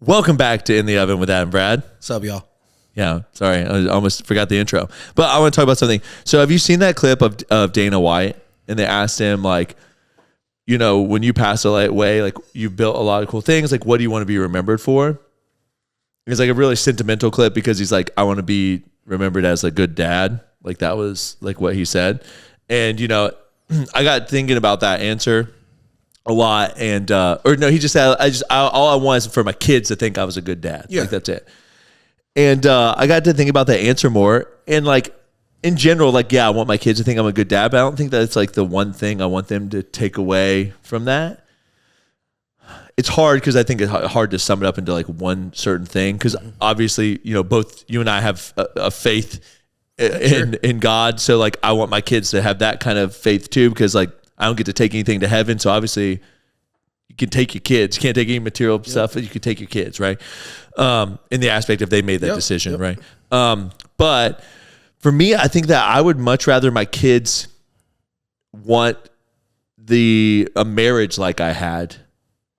Welcome back to In the Oven with Adam and Brad. What's up, y'all? Yeah, sorry, I almost forgot the intro. But I want to talk about something. So have you seen that clip of Dana White? And they asked him, like, you know, when you pass away, like, you've built a lot of cool things. Like, what do you want to be remembered for? It's like a really sentimental clip because he's like, I want to be remembered as a good dad. Like, that was like what he said. And, you know, I got thinking about that answer a lot, and or no, he just said, all I want is for my kids to think I was a good dad. Yeah. Like, that's it. And I got to think about that answer more, and like in general, like, yeah, I want my kids to think I'm a good dad, but I don't think that it's like the one thing I want them to take away from that. It's hard because I think it's hard to sum it up into like one certain thing, because obviously, you know, both you and I have a faith in God, so like I want my kids to have that kind of faith too, because like I don't get to take anything to heaven, so obviously you can take your kids. You can't take any material stuff, but you can take your kids, right? In the aspect of they made that decision, right? But for me, I think that I would much rather my kids want a marriage like I had,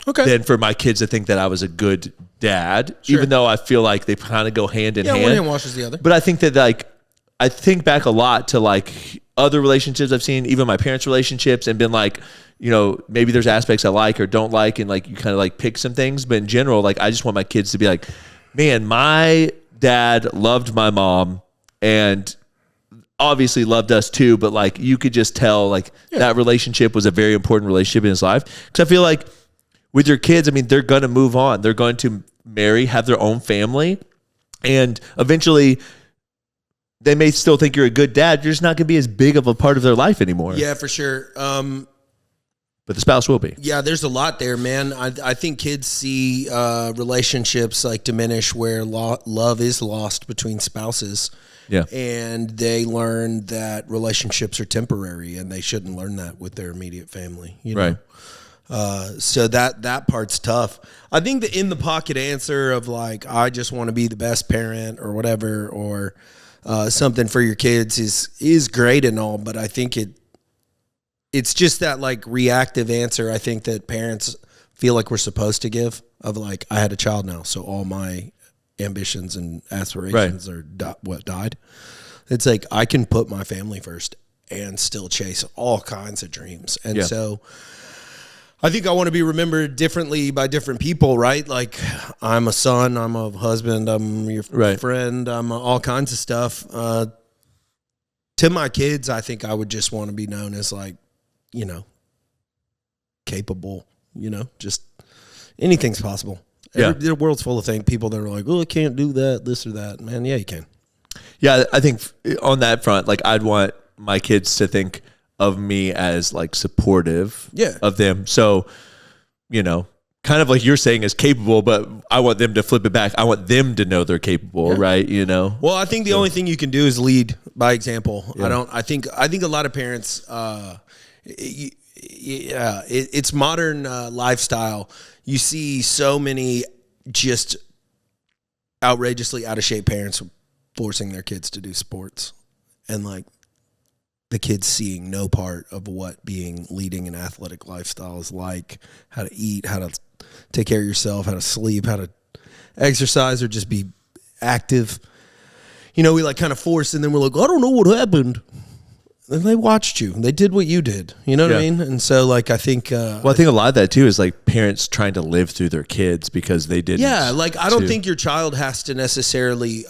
than for my kids to think that I was a good dad, even though I feel like they kind of go hand in hand. One hand washes the other. But I think that, like, I think back a lot to like other relationships I've seen, even my parents' relationships, and been like, you know, maybe there's aspects I like or don't like, and like you kind of like pick some things. But in general, like I just want my kids to be like, man, my dad loved my mom and obviously loved us too. But like you could just tell like that relationship was a very important relationship in his life. Because I feel like with your kids, I mean, they're going to move on. They're going to marry, have their own family, and eventually they may still think you're a good dad. You're just not going to be as big of a part of their life anymore. Yeah, for sure. But the spouse will be. Yeah, there's a lot there, man. I think kids see relationships like diminish where love is lost between spouses. Yeah. And they learn that relationships are temporary, and they shouldn't learn that with their immediate family. You know? Right. So that part's tough. I think the in the pocket answer of like, I just want to be the best parent or whatever, or something for your kids is great and all, but I think it's just that like reactive answer I think that parents feel like we're supposed to give, of like, I had a child now, so all my ambitions and aspirations are what died. It's like I can put my family first and still chase all kinds of dreams. And so I think I want to be remembered differently by different people, right? Like I'm a son, I'm a husband, I'm your friend, I'm all kinds of stuff. To my kids, I think I would just want to be known as like, you know, capable, you know, just anything's possible. The world's full of people that are like, oh, I can't do that, this or that. Man, yeah, you can. Yeah, I think on that front, like I'd want my kids to think of me as like supportive of them. So, you know, kind of like you're saying is capable, but I want them to flip it back. I want them to know they're capable, right? You know? Well, I think the only thing you can do is lead by example. Yeah. I think a lot of parents, it's modern lifestyle. You see so many just outrageously out of shape parents forcing their kids to do sports, and like the kids seeing no part of what leading an athletic lifestyle is like, how to eat, how to take care of yourself, how to sleep, how to exercise, or just be active. You know, we like kind of force, and then we're like, I don't know what happened. And they watched you. They did what you did. You know what I mean? And so, like, I think... I think a lot of that, too, is, like, parents trying to live through their kids because they didn't. Yeah, like, I don't think your child has to necessarily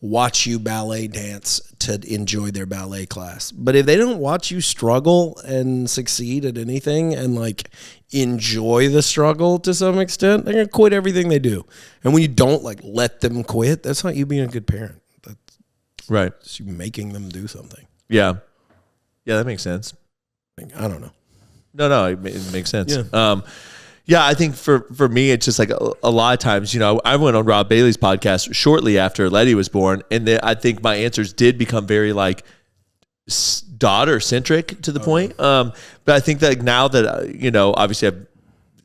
watch you ballet dance to enjoy their ballet class. But if they don't watch you struggle and succeed at anything and, like, enjoy the struggle to some extent, they're going to quit everything they do. And when you don't, like, let them quit, that's not you being a good parent. That's you making them do something. Yeah, that makes sense. I don't know. No, it makes sense. Yeah, I think for me, it's just like a lot of times, you know, I went on Rob Bailey's podcast shortly after Letty was born, and I think my answers did become very like daughter centric to the point. But I think that now that you know, obviously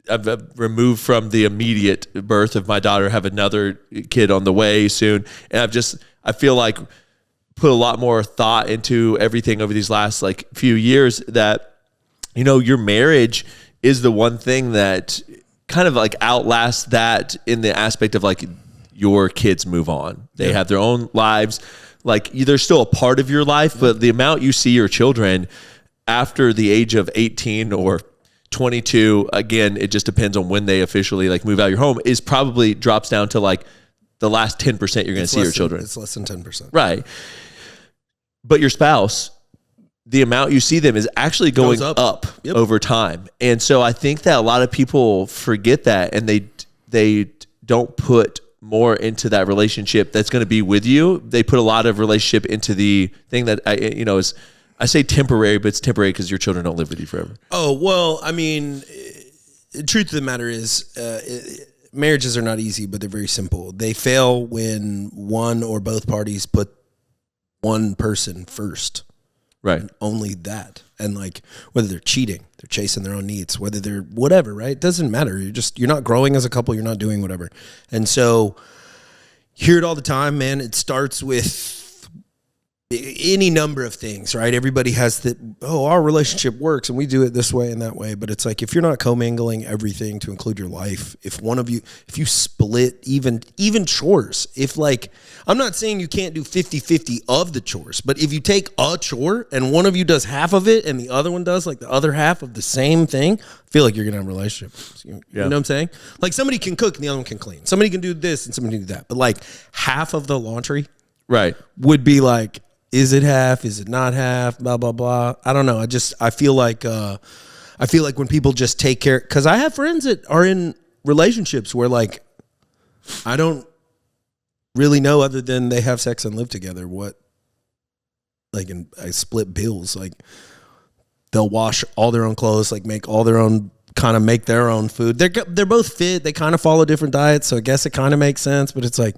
I've removed from the immediate birth of my daughter, have another kid on the way soon, and I feel like put a lot more thought into everything over these last like few years, that, you know, your marriage is the one thing that kind of like outlast that in the aspect of like your kids move on. They have their own lives. Like they're still a part of your life, but the amount you see your children after the age of 18 or 22, again, it just depends on when they officially like move out of your home, is probably drops down to like the last 10% you're going to see your children. It's less than 10%. Right. But your spouse, the amount you see them is actually going up over time. And so I think that a lot of people forget that, and they don't put more into that relationship that's going to be with you. They put a lot of relationship into the thing that is, I say temporary, but it's temporary because your children don't live with you forever. Oh, well, I mean, the truth of the matter is marriages are not easy, but they're very simple. They fail when one or both parties put one person first. Right. And only that. And like whether they're cheating, they're chasing their own needs, whether they're whatever, right? It doesn't matter. You're not growing as a couple. You're not doing whatever. And so hear it all the time, man. It starts with any number of things, right? Everybody has our relationship works and we do it this way and that way. But it's like, if you're not commingling everything to include your life, if you split even chores, I'm not saying you can't do 50-50 of the chores, but if you take a chore and one of you does half of it and the other one does like the other half of the same thing, I feel like you're going to have a relationship. You know what I'm saying? Like somebody can cook and the other one can clean. Somebody can do this and somebody can do that. But like half of the laundry would be like, is it half? Is it not half? Blah, blah, blah. I don't know. I feel like when people just take care, because I have friends that are in relationships where like, I don't really know other than they have sex and live together what, like, and I split bills. Like they'll wash all their own clothes, like make all their own, kind of make their own food. They're both fit. They kind of follow different diets. So I guess it kind of makes sense, but it's like,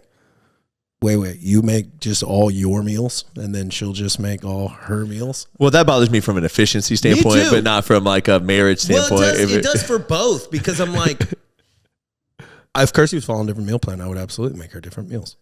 wait, you make just all your meals and then she'll just make all her meals? Well, that bothers me from an efficiency standpoint, but not from like a marriage standpoint. Well, it does for both, because I'm like, if Kirsty was following a different meal plan, I would absolutely make her different meals.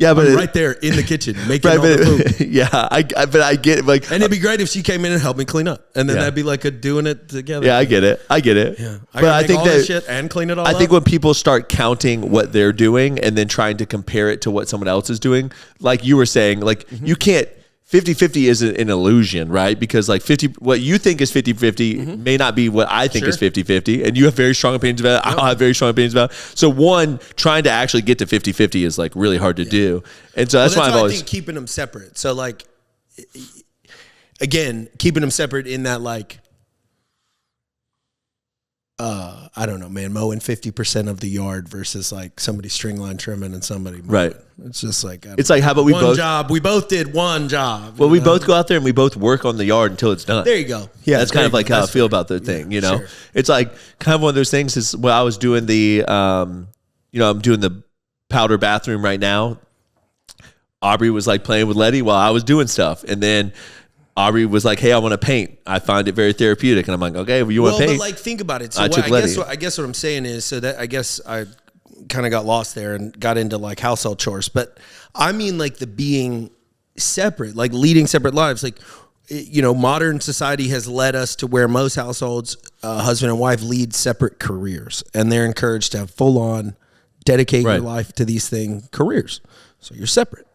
Yeah, but right there in the kitchen making all the food. Yeah, but I get it. Like, and it'd be great if she came in and helped me clean up, and then that'd be like doing it together. Yeah, I get it. Yeah, but I think that shit and clean it all. I think when people start counting what they're doing and then trying to compare it to what someone else is doing, like you were saying, like you can't. 50-50 is an illusion, right? Because like what you think is 50-50 may not be what I think is 50-50. And you have very strong opinions about it. I have very strong opinions about it. So trying to actually get to 50-50 is like really hard to do. And so that's why I think keeping them separate. So like, again, keeping them separate in that like, I don't know, man, mowing 50% of the yard versus like somebody string line trimming and somebody mowing. Right. It's just like, it's like, how about we both did one job. Well, we both go out there and we both work on the yard until it's done. There you go. Yeah, that's kind of like how I feel about the thing, you know? Sure. It's like kind of one of those things is when I was doing I'm doing the powder bathroom right now. Aubrey was like playing with Letty while I was doing stuff. And then Aubrey was like, hey, I want to paint. I find it very therapeutic. And I'm like, okay, well, you want to paint? But like, think about it. So I guess what I'm saying is, so that I guess I kind of got lost there and got into like household chores. But I mean like the being separate, like leading separate lives. Like, modern society has led us to where most households, husband and wife, lead separate careers. And they're encouraged to have full on dedicate your life to these careers. So you're separate.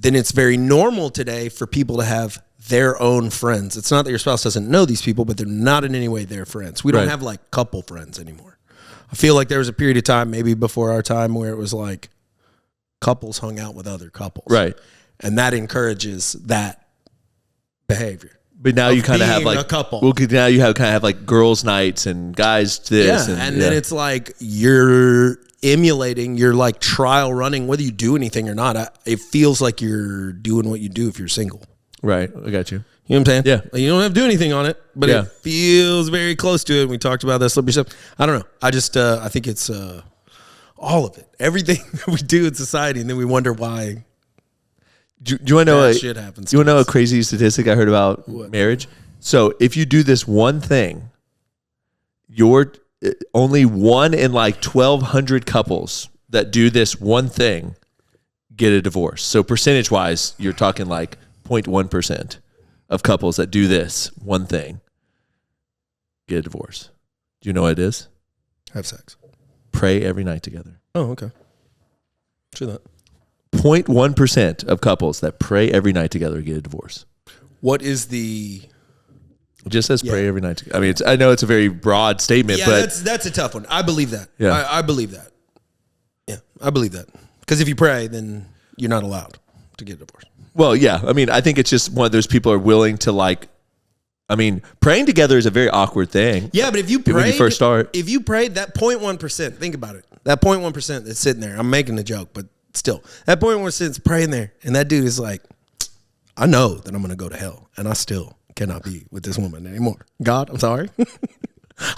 Then it's very normal today for people to have their own friends. It's not that your spouse doesn't know these people, but they're not in any way their friends. We don't have like couple friends anymore. I feel like there was a period of time, maybe before our time, where it was like couples hung out with other couples. Right. And that encourages that behavior. But now you kind of have like a couple. Well, now you have kind of have like girls' nights and guys this. Yeah, and then it's like you're emulating, you're like trial running, whether you do anything or not. It feels like you're doing what you do if you're single. Right. I got you. You know what I'm saying? Yeah. Like, you don't have to do anything on it, but it feels very close to it. We talked about that slippery stuff. I don't know. I just, I think it's all of it. Everything that we do in society, and then we wonder why. Do you want to know shit happens? Do you want to know a crazy statistic I heard about marriage? So if you do this one thing, you're only one in like 1,200 couples that do this one thing get a divorce. So percentage wise, you're talking like 0.1% of couples that do this one thing get a divorce. Do you know what it is? Have sex. Pray every night together. Oh, okay. True that. 0.1% of couples that pray every night together get a divorce. What is the... It just says pray every night together. I mean, I know it's a very broad statement, but... that's a tough one. I believe that. Yeah. I believe that. Yeah, I believe that. Because if you pray, then you're not allowed to get a divorce. Well, yeah. I mean, I think it's just one of those people are willing to like... I mean, praying together is a very awkward thing. Yeah, but if you prayed... When you first start... If you prayed, that 0.1%, think about it. That 0.1% that's sitting there. I'm making a joke, but still. That 0.1% is praying there. And that dude is like, I know that I'm going to go to hell. And I still cannot be with this woman anymore. God, I'm sorry.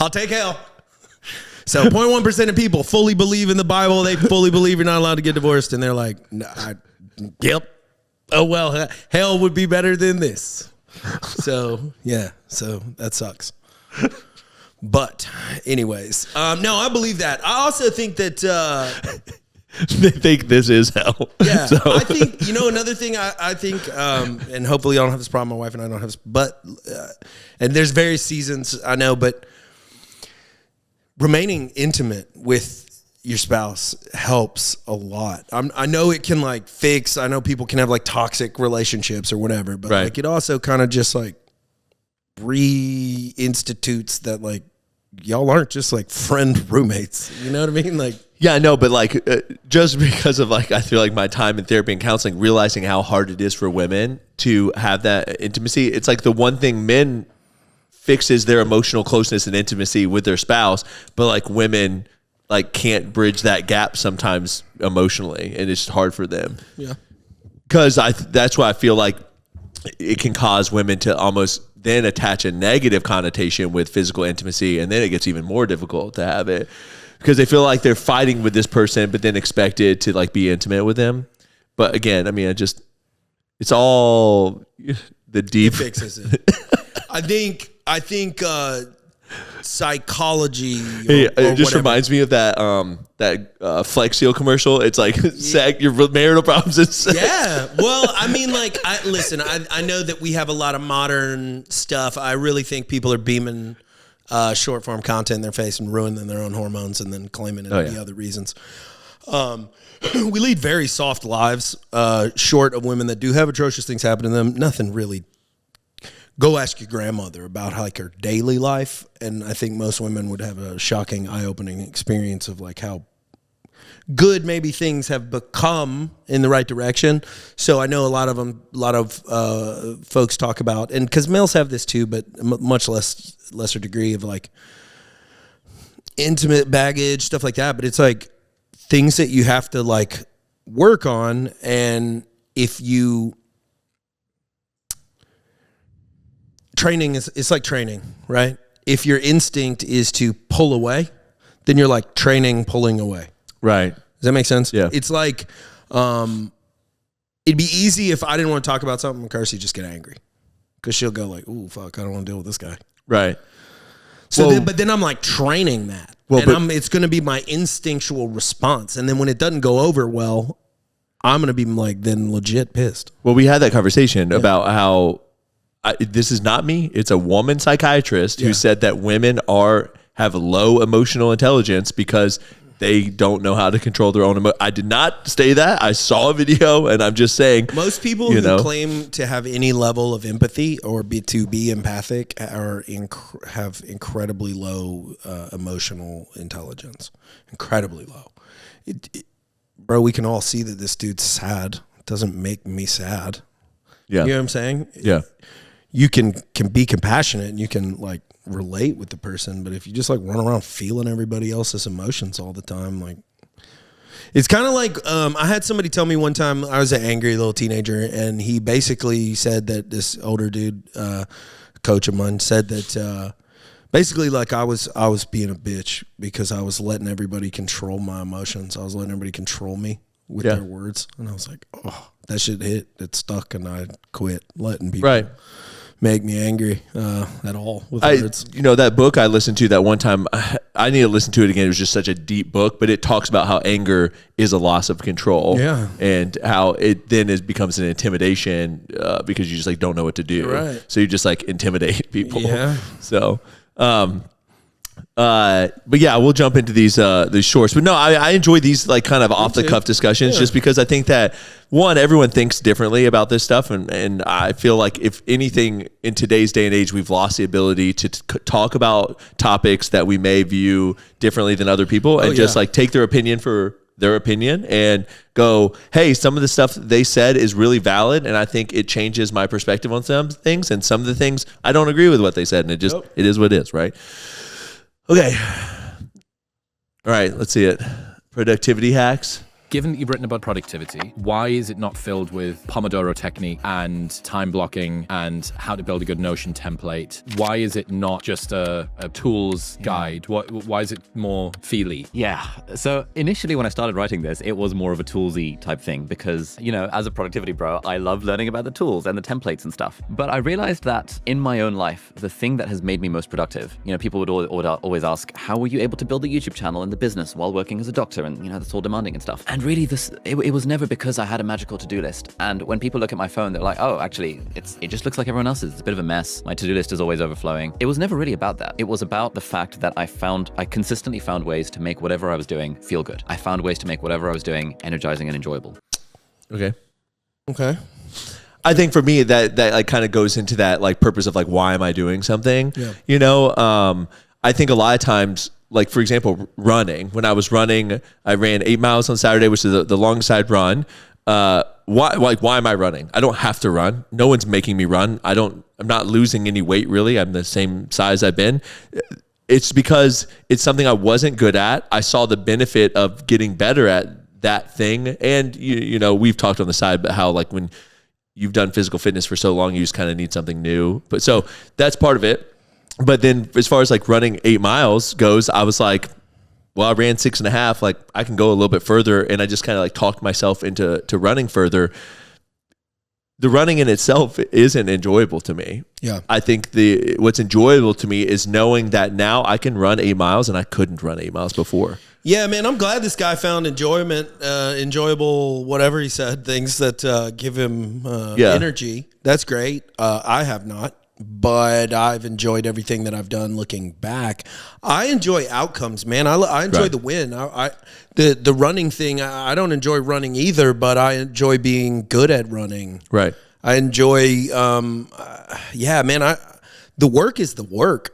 I'll take hell. So 0.1% of people fully believe in the Bible. They fully believe you're not allowed to get divorced. And they're like, yep. Oh, well, hell would be better than this. So, yeah. So that sucks. But anyways, no, I believe that. I also think that... they think this is hell. Yeah, so. I think, another thing I think, and hopefully I don't have this problem, my wife and I don't have this, but, and there's various seasons, I know, but remaining intimate with your spouse helps a lot. I know it can like fix, I know people can have like toxic relationships or whatever, but like it also kind of just like reinstitutes that like, y'all aren't just like friend roommates. You know what I mean? Like, yeah, I know, but like just because of like I feel like my time in therapy and counseling, realizing how hard it is for women to have that intimacy. It's like the one thing men fixes their emotional closeness and intimacy with their spouse, but like women like can't bridge that gap sometimes emotionally, and it's hard for them. Yeah, because that's why I feel like it can cause women to almost then attach a negative connotation with physical intimacy, and then it gets even more difficult to have it because they feel like they're fighting with this person, but then expected to like be intimate with them. But again, I mean, it's all the deep it fixes it. I think psychology. It just reminds me of that Flex Seal commercial. It's like your marital problems. Yeah. Well, I mean, like, I know that we have a lot of modern stuff. I really think people are beaming short form content in their face and ruining their own hormones and then claiming it to be other reasons. We lead very soft lives, short of women that do have atrocious things happen to them. Nothing really. Go ask your grandmother about like her daily life, and I think most women would have a shocking, eye-opening experience of like how good maybe things have become in the right direction. So I know a lot of folks talk about, and because males have this too, but much lesser degree of like intimate baggage, stuff like that. But it's like things that you have to like work on, and if you training it's like training, right? If your instinct is to pull away, then you're like training pulling away. Right. Does that make sense? Yeah. It's like it'd be easy if I didn't want to talk about something and Kirsty just get angry. Because she'll go like, ooh, fuck, I don't want to deal with this guy. Right. So but then I'm like training that. And it's going to be my instinctual response. And then when it doesn't go over well, I'm going to be like then legit pissed. Well, we had that conversation about how this is not me. It's a woman psychiatrist who said that women have low emotional intelligence because they don't know how to control their own emotions. I did not say that. I saw a video, and I'm just saying. Most people who claim to have any level of empathy or to be empathic have incredibly low emotional intelligence. Incredibly low. Bro, we can all see that this dude's sad. It doesn't make me sad. Yeah. You know what I'm saying? Yeah. You can be compassionate and you can like relate with the person, but if you just like run around feeling everybody else's emotions all the time, like it's kind of like I had somebody tell me one time, I was an angry little teenager, and he basically said that this older dude, coach of mine, said that basically like I was being a bitch because I was letting everybody control my emotions. I was letting everybody control me with their words, and I was like, oh, that shit hit. It stuck, and I quit letting people make me angry at all with words. That book I listened to that one time, I need to listen to it again. It was just such a deep book, but it talks about how anger is a loss of control, and how it then becomes an intimidation because you just like don't know what to do, so you just like intimidate people. So But yeah, we'll jump into these shorts. But no, I enjoy these like kind of off the cuff discussions just because I think that one, everyone thinks differently about this stuff, and I feel like if anything in today's day and age, we've lost the ability to talk about topics that we may view differently than other people, and just like take their opinion for their opinion and go, hey, some of the stuff that they said is really valid, and I think it changes my perspective on some things, and some of the things I don't agree with what they said, and it just it is what it is, right? Okay. All right, let's see it. Productivity hacks. Given that you've written about productivity, why is it not filled with Pomodoro technique and time blocking and how to build a good Notion template? Why is it not just a tools guide? Why is it more feely? Yeah. So initially when I started writing this, it was more of a toolsy type thing because, you know, as a productivity bro, I love learning about the tools and the templates and stuff. But I realized that in my own life, the thing that has made me most productive, you know, people would always ask, how were you able to build a YouTube channel in the business while working as a doctor? And, you know, that's all demanding and stuff. And really it was never because I had a magical to-do list. And when people look at my phone, they're like, oh, actually, it just looks like everyone else's. It's a bit of a mess. My to-do list is always overflowing. It was never really about that. It was about the fact that I consistently found ways to make whatever I was doing feel good. I found ways to make whatever I was doing energizing and enjoyable. Okay. I think for me that like kind of goes into that like purpose of like, why am I doing something? Yeah. You know, I think a lot of times, like, for example, running. When I was running, I ran 8 miles on Saturday, which is the long side run. Why am I running? I don't have to run. No one's making me run. I'm not losing any weight, really. I'm the same size I've been. It's because it's something I wasn't good at. I saw the benefit of getting better at that thing. And, you know, we've talked on the side about how, like, when you've done physical fitness for so long, you just kind of need something new. But so that's part of it. But then as far as like running 8 miles goes, I was like, well, I ran 6.5, like I can go a little bit further. And I just kind of like talked myself into running further. The running in itself isn't enjoyable to me. Yeah. I think what's enjoyable to me is knowing that now I can run 8 miles and I couldn't run 8 miles before. Yeah, man, I'm glad this guy found enjoyable, whatever he said, things that give him energy. That's great. I have not. But I've enjoyed everything that I've done looking back. I enjoy outcomes, man. I enjoy the win. The running thing, I don't enjoy running either, but I enjoy being good at running. Right. I enjoy, man, the work is the work.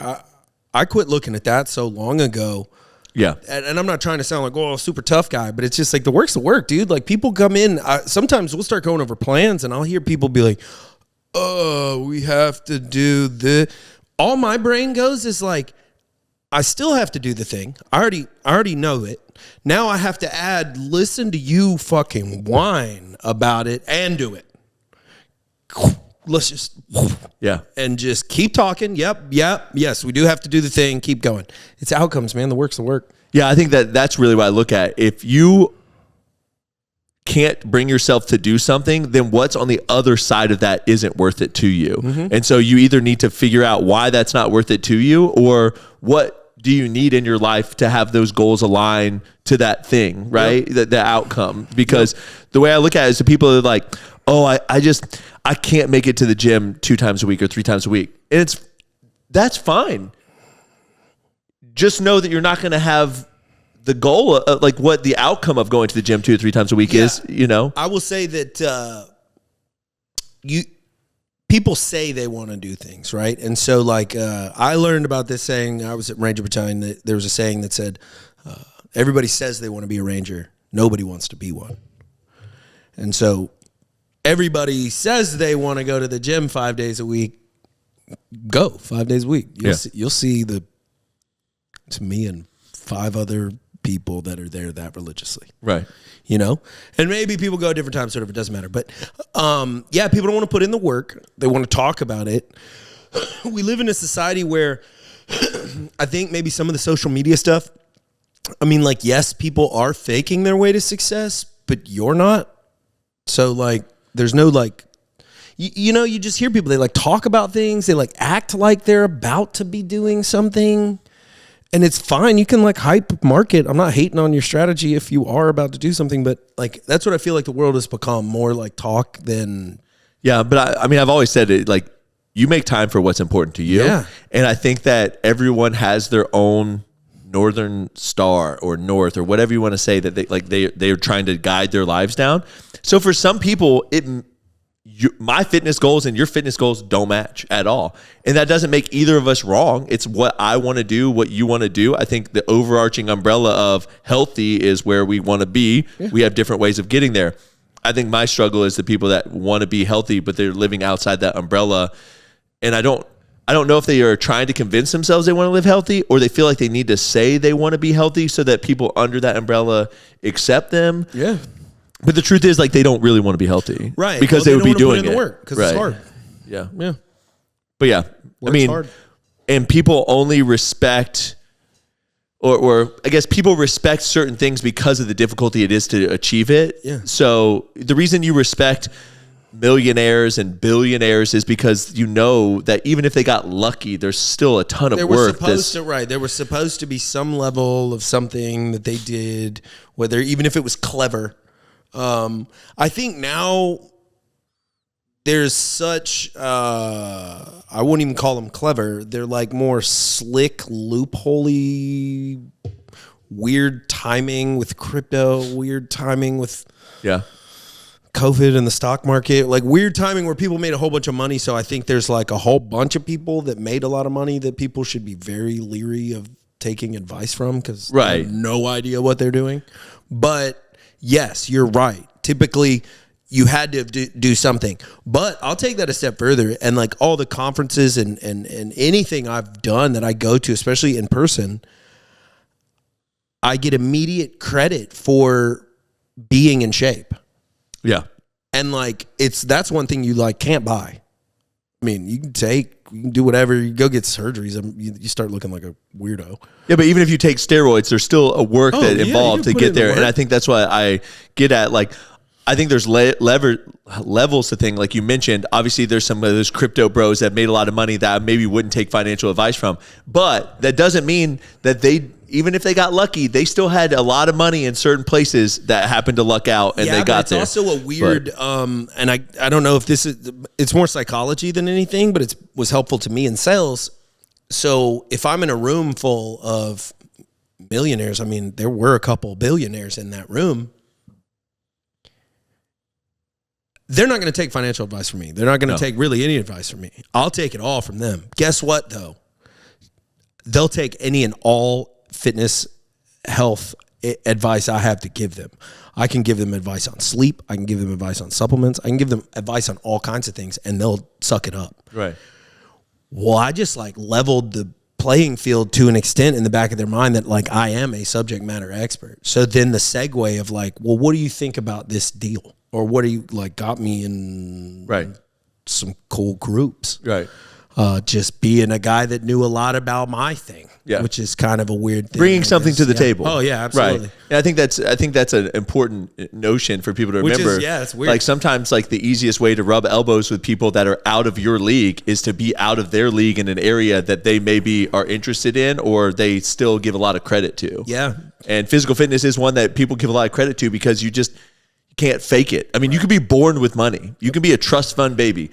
I quit looking at that so long ago. Yeah. And I'm not trying to sound like, oh, super tough guy, but it's just like the work's the work, dude. Like people come in, sometimes we'll start going over plans and I'll hear people be like, oh, we have to do this. All my brain goes is like, I still have to do the thing. I already know it. Now I have to listen to you fucking whine about it and do it. Let's just, and just keep talking. Yep. Yes, we do have to do the thing. Keep going. It's outcomes, man. The work's the work. Yeah, I think that's really what I look at. If you can't bring yourself to do something, then what's on the other side of that isn't worth it to you. Mm-hmm. And so you either need to figure out why that's not worth it to you, or what do you need in your life to have those goals align to that thing, right? Yep. The outcome. Because the way I look at it is the people are like, oh, I can't make it to the gym 2 times a week or 3 times a week. And that's fine. Just know that you're not going to have the goal, like what the outcome of going to the gym 2 or 3 times a week is, you know? I will say that people say they want to do things, right? And so like I learned about this saying, I was at Ranger Battalion, that there was a saying that said, everybody says they want to be a Ranger. Nobody wants to be one. And so everybody says they want to go to the gym 5 days a week. Go 5 days a week. You'll see it's me and 5 other people that are there that religiously. Right. You know? And maybe people go at different times, sort of, it doesn't matter. But people don't want to put in the work. They want to talk about it. We live in a society where I think maybe some of the social media stuff, I mean, like, yes, people are faking their way to success, but you're not. So, like, there's no, like, you know, you just hear people, they, like, talk about things. They, like, act like they're about to be doing something. And it's fine. You can like hype market. I'm not hating on your strategy if you are about to do something, but like that's what I feel like the world has become, more like talk than. Yeah, but I mean, I've always said it, like you make time for what's important to you. Yeah. And I think that everyone has their own northern star or north or whatever you want to say that they're trying to guide their lives down. So for some people, my fitness goals and your fitness goals don't match at all. And that doesn't make either of us wrong. It's what I want to do, what you want to do. I think the overarching umbrella of healthy is where we want to be. Yeah. We have different ways of getting there. I think my struggle is the people that want to be healthy, but they're living outside that umbrella. And I don't know if they are trying to convince themselves they want to live healthy, or they feel like they need to say they want to be healthy so that people under that umbrella accept them. Yeah. But the truth is, like, they don't really want to be healthy, right? Because they would be doing the it work because it's hard. Yeah, yeah. But yeah, Work's hard. And people only respect, or I guess people respect certain things because of the difficulty it is to achieve it. Yeah. So the reason you respect millionaires and billionaires is because you know that even if they got lucky, there's still a ton of work. There was supposed to be some level of something that they did, whether even if it was clever. I think now there's such I wouldn't even call them clever. They're like more slick, loopholey, weird timing with crypto, weird timing with COVID and the stock market, like weird timing where people made a whole bunch of money. So I think there's like a whole bunch of people that made a lot of money that people should be very leery of taking advice from because they have no idea what they're doing. But yes, you're right. Typically, you had to do something. But I'll take that a step further. And like all the conferences and anything I've done that I go to, especially in person, I get immediate credit for being in shape. Yeah. And like that's one thing you like can't buy. I mean, you can do whatever, you go get surgeries, you start looking like a weirdo. Yeah, but even if you take steroids, there's still a work involved to get there. And I think that's why I get at, like, I think there's levels to thing. Like you mentioned, obviously there's some of those crypto bros that made a lot of money that I maybe wouldn't take financial advice from. But that doesn't mean that even if they got lucky, they still had a lot of money in certain places that happened to luck out and they got there. It's also a weird, and I don't know if it's more psychology than anything, but it was helpful to me in sales. So if I'm in a room full of millionaires, I mean, there were a couple billionaires in that room. They're not going to take financial advice from me. They're not going to take really any advice from me. I'll take it all from them. Guess what, though? They'll take any and all fitness, health advice I have to give them. I can give them advice on sleep. I can give them advice on supplements. I can give them advice on all kinds of things, and they'll suck it up. Right. Well, I just like leveled the playing field to an extent in the back of their mind that like I am a subject matter expert. So then the segue of like, well, what do you think about this deal? Or what do you like got me in some cool groups? Right. Just being a guy that knew a lot about my thing, which is kind of a weird thing. Bringing something to the table. Oh yeah, absolutely. Right. And I think that's an important notion for people to remember. It's weird. Like sometimes like the easiest way to rub elbows with people that are out of your league is to be out of their league in an area that they maybe are interested in or they still give a lot of credit to. Yeah. And physical fitness is one that people give a lot of credit to because you can't fake it. I mean, you can be born with money. You can be a trust fund baby.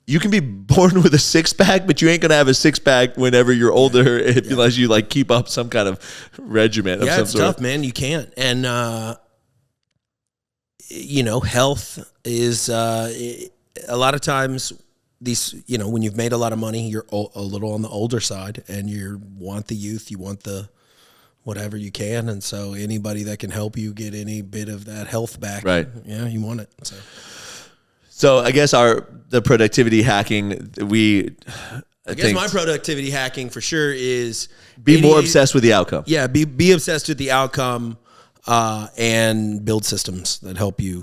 You can be born with a six-pack, but you ain't going to have a six-pack whenever you're older unless you like keep up some kind of regimen of some it's sort. Tough, man. You can't. And, health is a lot of times these, when you've made a lot of money, you're a little on the older side and you want the youth, you want the whatever you can. And so anybody that can help you get any bit of that health back, you want it. So I guess the productivity hacking, I guess my productivity hacking for sure is be more obsessed with the outcome. Yeah, be obsessed with the outcome and build systems that help you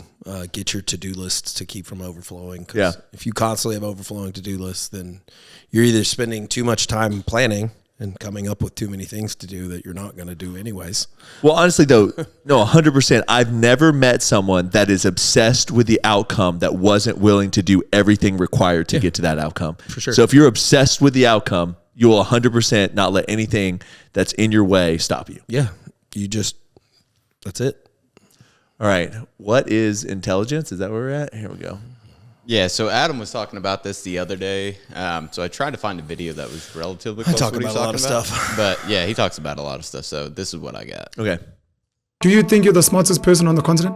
get your to-do lists to keep from overflowing. Because if you constantly have overflowing to-do lists, then you're either spending too much time planning and coming up with too many things to do that you're not going to do anyways. Well, honestly, though, no, 100%. I've never met someone that is obsessed with the outcome that wasn't willing to do everything required to get to that outcome. For sure. So if you're obsessed with the outcome, you will 100% not let anything that's in your way stop you. Yeah. That's it. All right. What is intelligence? Is that where we're at? Here we go. Yeah, so Adam was talking about this the other day. So I tried to find a video that was relatively close to what he was talking about. Stuff. But yeah, he talks about a lot of stuff. So this is what I got. Okay. Do you think you're the smartest person on the continent?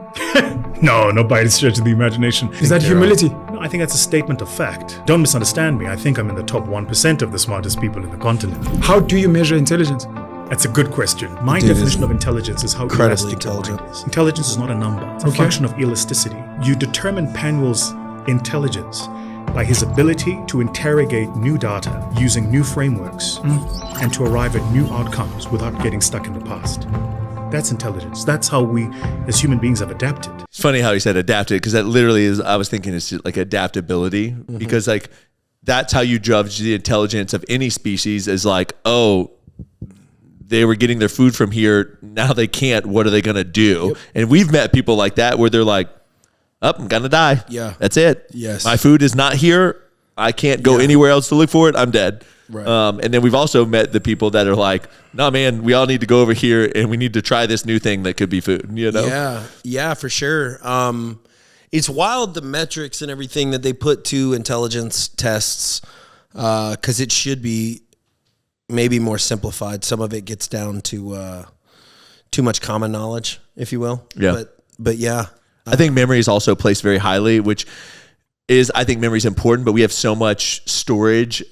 No, not by any stretch of the imagination. Is that humility? No, I think that's a statement of fact. Don't misunderstand me. I think I'm in the top 1% of the smartest people in the continent. How do you measure intelligence? That's a good question. My definition of intelligence is how incredibly elastic the mind intelligent. is. Intelligence is not a number. It's a function of elasticity. You determine Panwell's intelligence by his ability to interrogate new data using new frameworks and to arrive at new outcomes without getting stuck in the past. That's intelligence. That's how we as human beings have adapted. It's funny how he said adapted, because that literally is, I was thinking it's just like adaptability, because like that's how you judge the intelligence of any species, is like, oh, they were getting their food from here, now they can't, what are they going to do? Yep. And we've met people like that where they're like, oh, I'm going to die. Yeah. That's it. Yes. My food is not here. I can't go anywhere else to look for it. I'm dead. Right. And then we've also met the people that are like, no, man, we all need to go over here and we need to try this new thing that could be food, you know? Yeah, for sure. It's wild, the metrics and everything that they put to intelligence tests, because it should be maybe more simplified. Some of it gets down to too much common knowledge, if you will. Yeah. But yeah. I think memory is also placed very highly, which is, I think memory is important, but we have so much storage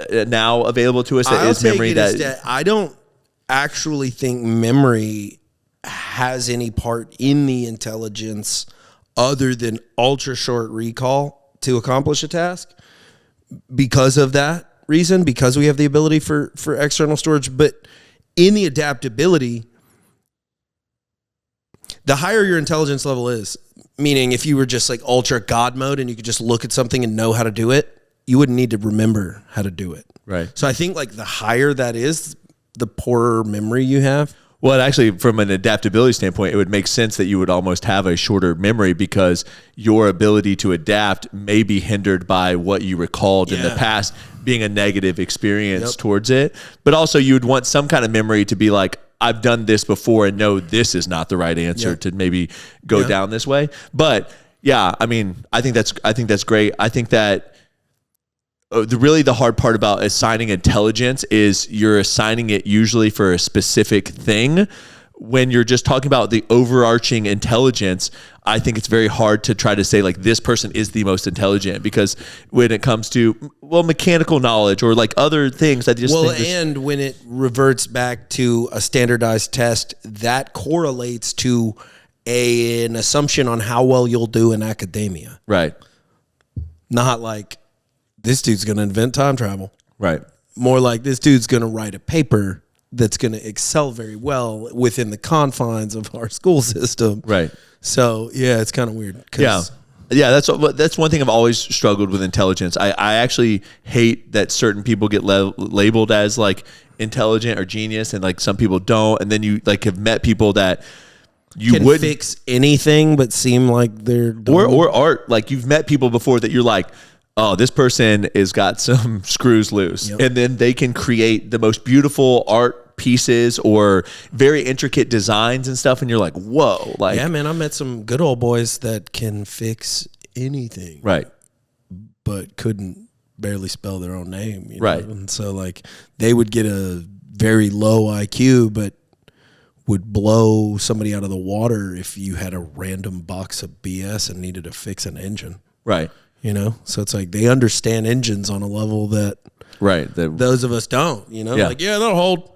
now available to us that is memory that I don't actually think memory has any part in the intelligence other than ultra short recall to accomplish a task because of that reason, because we have the ability for external storage. But in the adaptability, the higher your intelligence level is, meaning if you were just like ultra God mode and you could just look at something and know how to do it, you wouldn't need to remember how to do it. Right. So I think like the higher that is, the poorer memory you have. Well, actually, from an adaptability standpoint, it would make sense that you would almost have a shorter memory, because your ability to adapt may be hindered by what you recalled in the past being a negative experience towards it. But also you would want some kind of memory to be like, I've done this before and know this is not the right answer to maybe go down this way. But yeah, I mean, I think that's great. I think that the hard part about assigning intelligence is you're assigning it usually for a specific thing. When you're just talking about the overarching intelligence, I think it's very hard to try to say like this person is the most intelligent, because when it comes to mechanical knowledge or like other things, I just think and when it reverts back to a standardized test, that correlates to an assumption on how well you'll do in academia. Right. Not like this dude's going to invent time travel. Right. More like this dude's going to write a paper that's going to excel very well within the confines of our school system. Right. So, yeah, it's kind of weird. Yeah. That's one thing I've always struggled with intelligence. I actually hate that certain people get labeled as like intelligent or genius, and like some people don't. And then you like have met people that you can wouldn't fix anything but seem like they're dumb. or art. Like you've met people before that you're like, oh, this person has got some screws loose. Yep. And then they can create the most beautiful art pieces or very intricate designs and stuff. And you're like, whoa. Like, yeah, man, I met some good old boys that can fix anything. Right. But couldn't barely spell their own name. You know? Right. And so, like, they would get a very low IQ, but would blow somebody out of the water if you had a random box of BS and needed to fix an engine. Right. You know, so it's like they understand engines on a level that those of us don't, you know, like, yeah, that'll hold.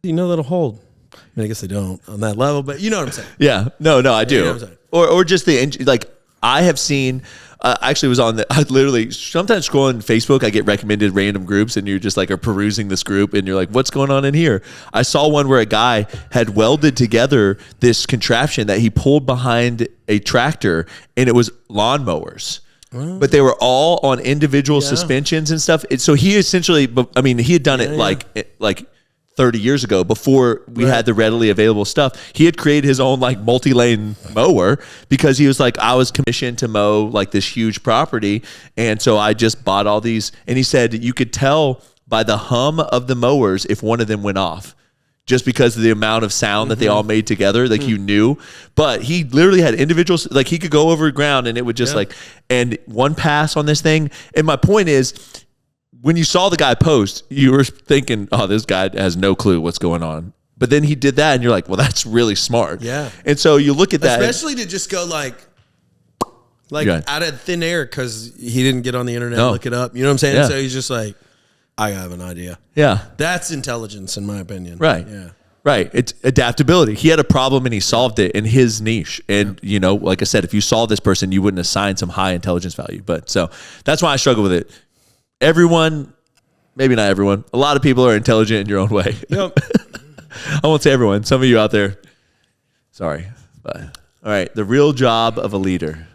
You know, that'll hold. I mean, I guess they don't on that level, but you know what I'm saying? Yeah, no, I do. You know what I'm saying? Or just the engine. Like I have seen, actually was on I literally sometimes scrolling Facebook, I get recommended random groups and you're just like are perusing this group and you're like, what's going on in here? I saw one where a guy had welded together this contraption that he pulled behind a tractor, and it was lawnmowers. But they were all on individual suspensions and stuff. So he essentially, I mean, he had done it like 30 years ago before we had the readily available stuff. He had created his own like multi-lane mower because he was like, I was commissioned to mow like this huge property. And so I just bought all these. And he said you could tell by the hum of the mowers if one of them went off, just because of the amount of sound that they all made together. Like you knew, but he literally had individuals, like he could go over ground and it would just like, and one pass on this thing. And my point is, when you saw the guy post, you were thinking, oh, this guy has no clue what's going on. But then he did that and you're like, well, that's really smart. Yeah. And so you look at that. Especially to just go like out of thin air because he didn't get on the internet and look it up. You know what I'm saying? Yeah. So he's just like, I have an idea. Yeah. That's intelligence in my opinion. Right. Yeah. Right. It's adaptability. He had a problem and he solved it in his niche. And, you know, like I said, if you saw this person, you wouldn't assign some high intelligence value. But so that's why I struggle with it. Everyone, maybe not everyone, a lot of people are intelligent in your own way. Yep. I won't say everyone. Some of you out there, sorry. But, all right. The real job of a leader.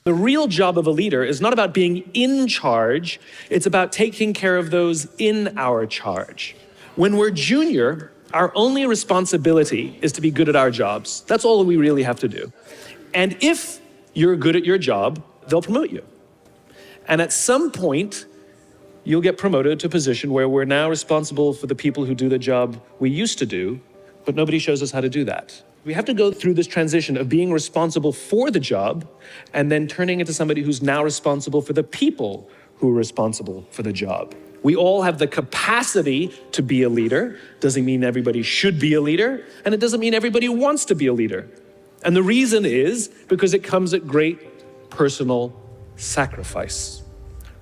The real job of a leader is not about being in charge. It's about taking care of those in our charge. When we're junior, our only responsibility is to be good at our jobs. That's all we really have to do. And if you're good at your job, they'll promote you. And at some point, you'll get promoted to a position where we're now responsible for the people who do the job we used to do, but nobody shows us how to do that. We have to go through this transition of being responsible for the job and then turning into somebody who's now responsible for the people who are responsible for the job. We all have the capacity to be a leader. Doesn't mean everybody should be a leader, and it doesn't mean everybody wants to be a leader. And the reason is because it comes at great personal sacrifice.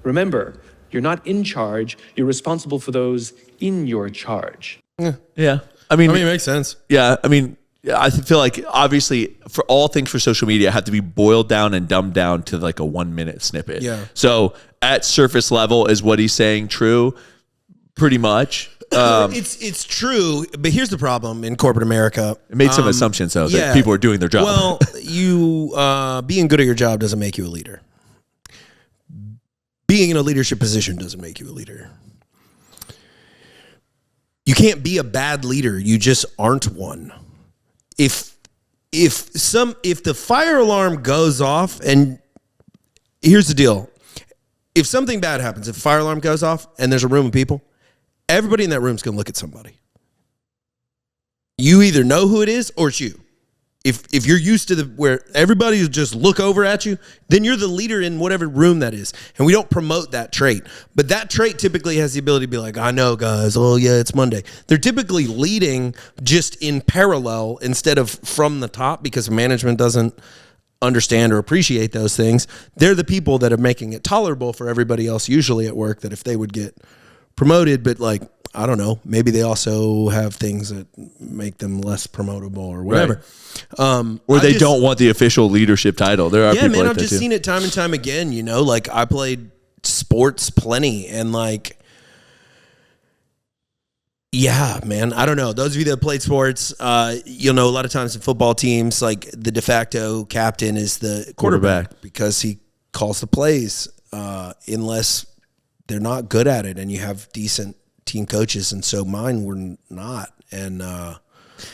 Remember, you're not in charge, you're responsible for those in your charge. Yeah. I mean, it makes sense. Yeah. I mean, I feel like obviously for all things for social media have to be boiled down and dumbed down to like a 1 minute snippet. Yeah. So at surface level, is what he's saying true? Pretty much. It's true, but here's the problem in corporate America. It made some assumptions though that people are doing their job. Well, you being good at your job doesn't make you a leader. Being in a leadership position doesn't make you a leader. You can't be a bad leader. You just aren't one. If the fire alarm goes off, and here's the deal. If something bad happens, if a fire alarm goes off and there's a room of people, everybody in that room is going to look at somebody. You either know who it is or it's you. If you're used to where everybody just look over at you, then you're the leader in whatever room that is. And we don't promote that trait. But that trait typically has the ability to be like, I know, guys. Oh, yeah, it's Monday. They're typically leading just in parallel instead of from the top because management doesn't understand or appreciate those things. They're the people that are making it tolerable for everybody else usually at work that if they would get promoted, but like, I don't know, maybe they also have things that make them less promotable or whatever. Right. Or they don't want the official leadership title. There are people like I've that just too. seen it time and time again, you know, like I played sports plenty and like, yeah, man, I don't know. Those of you that played sports, you'll know a lot of times in football teams, like the de facto captain is the quarterback because he calls the plays unless they're not good at it and you have decent team coaches, and so mine were not. And I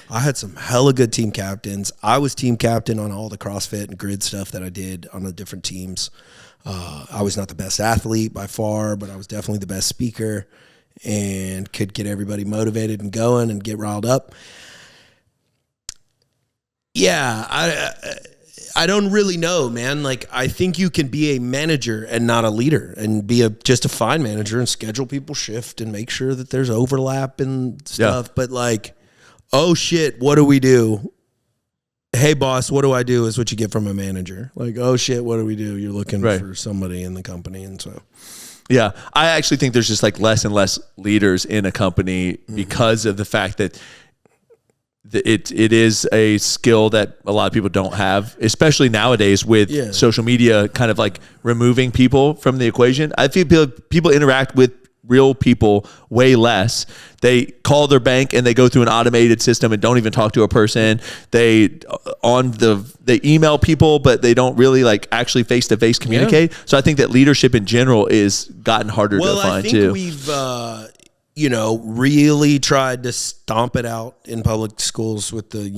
had some hella good team captains. I was team captain on all the CrossFit and grid stuff that I did on the different teams. I was not the best athlete by far, but I was definitely the best speaker and could get everybody motivated and going and get riled up. Yeah, I don't really know, man. Like, I think you can be a manager and not a leader and be just a fine manager and schedule people shift and make sure that there's overlap and stuff. Yeah. But like, oh shit, what do we do? Hey boss, what do I do is what you get from a manager. Like, oh shit, what do we do? You're looking for somebody in the company. And so, yeah, I actually think there's just like less and less leaders in a company because of the fact that it is a skill that a lot of people don't have, especially nowadays with social media kind of like removing people from the equation. I feel people interact with real people way less. They call their bank and they go through an automated system and don't even talk to a person. They email people, but they don't really like actually face-to-face communicate. Yeah. So I think that leadership in general is gotten harder to find too. We've really tried to stomp it out in public schools with the,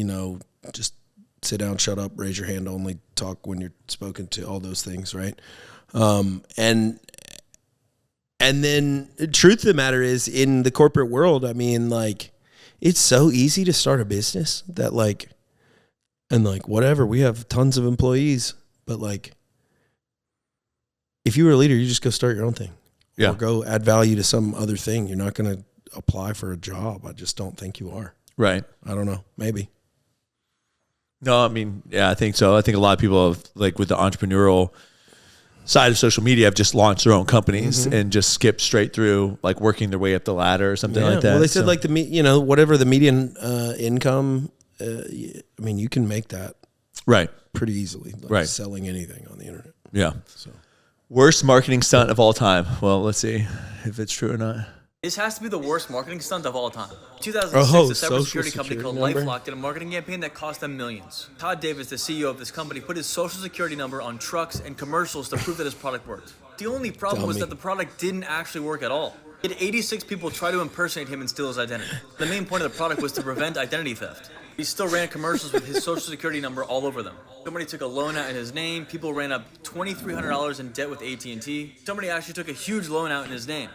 just sit down, shut up, raise your hand, only talk when you're spoken to, all those things, right? And then the truth of the matter is in the corporate world, I mean, like, it's so easy to start a business that like, and like whatever, we have tons of employees, but like, if you were a leader, you just go start your own thing. Yeah. Or go add value to some other thing. You're not going to apply for a job. I just don't think you are. Right. I don't know. Maybe. No, I mean, yeah, I think so. I think a lot of people have, like with the entrepreneurial side of social media, have just launched their own companies and just skipped straight through like working their way up the ladder or something like that. Well, they said like whatever the median income, I mean, you can make that right pretty easily. Like right. Selling anything on the internet. Yeah. So. Worst marketing stunt of all time. Well, let's see if it's true or not. This has to be the worst marketing stunt of all time. In 2006, a cybersecurity company called LifeLock did a marketing campaign that cost them millions. Todd Davis, the CEO of this company, put his social security number on trucks and commercials to prove that his product worked. The only problem was that the product didn't actually work at all. He had 86 people try to impersonate him and steal his identity. The main point of the product was to prevent identity theft. He still ran commercials with his social security number all over them. Somebody took a loan out in his name. People ran up $2,300 in debt with AT&T. Somebody actually took a huge loan out in his name.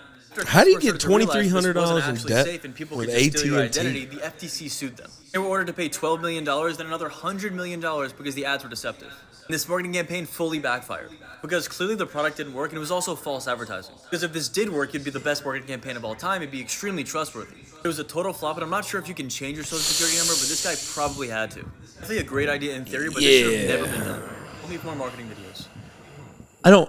How do you get $2,300 in debt with AT&T? AT&T? The FTC sued them. They were ordered to pay $12 million, then another $100 million because the ads were deceptive. And this marketing campaign fully backfired because clearly the product didn't work and it was also false advertising. Because if this did work, it'd be the best marketing campaign of all time. It'd be extremely trustworthy. It was a total flop, and I'm not sure if you can change your social security number, but this guy probably had to. Definitely a great idea in theory, but this should have never been done. We'll need more marketing videos.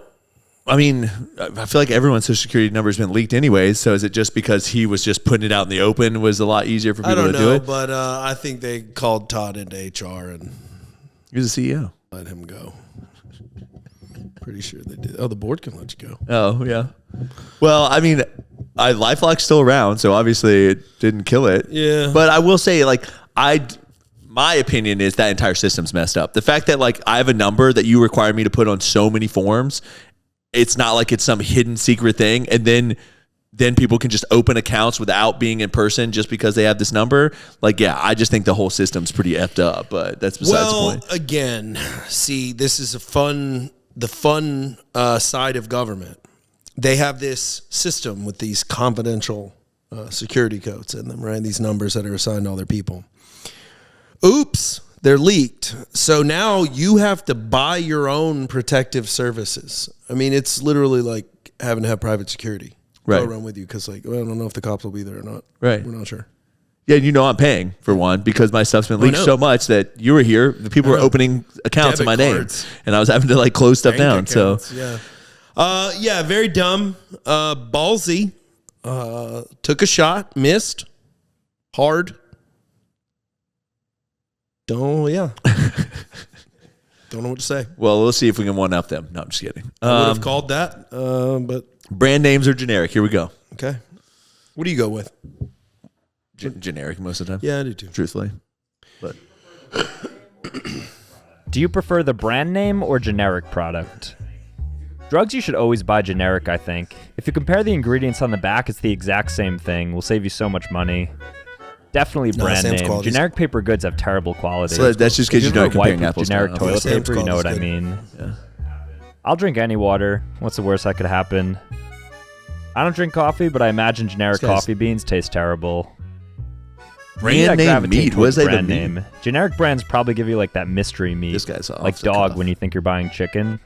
I mean, I feel like everyone's social security number has been leaked anyways. So is it just because he was just putting it out in the open was a lot easier for people to do it? But I think they called Todd into HR and He was the CEO. let him go. Pretty sure they did. Oh, the board can let you go. Oh, yeah. Well, I mean, LifeLock's still around, so obviously it didn't kill it. Yeah. But I will say, like, my opinion is that entire system's messed up. The fact that, like, I have a number that you require me to put on so many forms, it's not like it's some hidden secret thing, and then people can just open accounts without being in person just because they have this number. Like, yeah, I just think the whole system's pretty effed up, but that's besides the point. Well, again, see, this is the fun side of government. They have this system with these confidential security codes in them, right? These numbers that are assigned to all their people. Oops, they're leaked. So now you have to buy your own protective services. I mean, it's literally like having to have private security. Right. Go around with you because, like, well, I don't know if the cops will be there or not. Right. We're not sure. Yeah, you know I'm paying for one because my stuff's been leaked so much that you were here. The people were opening accounts in my name, and I was having to like close stuff down. Accounts, so yeah, very dumb, ballsy. Took a shot, missed, hard. Don't know what to say. well, we'll see if we can one up them. No, I'm just kidding. I would have called that, but Brand names are generic. Here we go. okay. What do you go with? Generic most of the time. Yeah, I do too. Truthfully, but Do you prefer the brand name or generic product? Drugs you should always buy generic, I think. If you compare the ingredients on the back, it's the exact same thing. Will save you so much money. Definitely brand name. qualities. Generic paper goods have terrible quality. so that's just because you If know you've ever wiped comparing with apples. generic to toilet apples. Sam's paper, you know what I quality's good. mean. Yeah. I'll drink any water. What's the worst that could happen? I don't drink coffee, but I imagine generic This guy's- coffee beans taste terrible. Brand I name gravitate meat. What does towards that even brand mean? name. Generic brands probably give you like that mystery meat. This guy's off like the dog cuff. when you think you're buying chicken.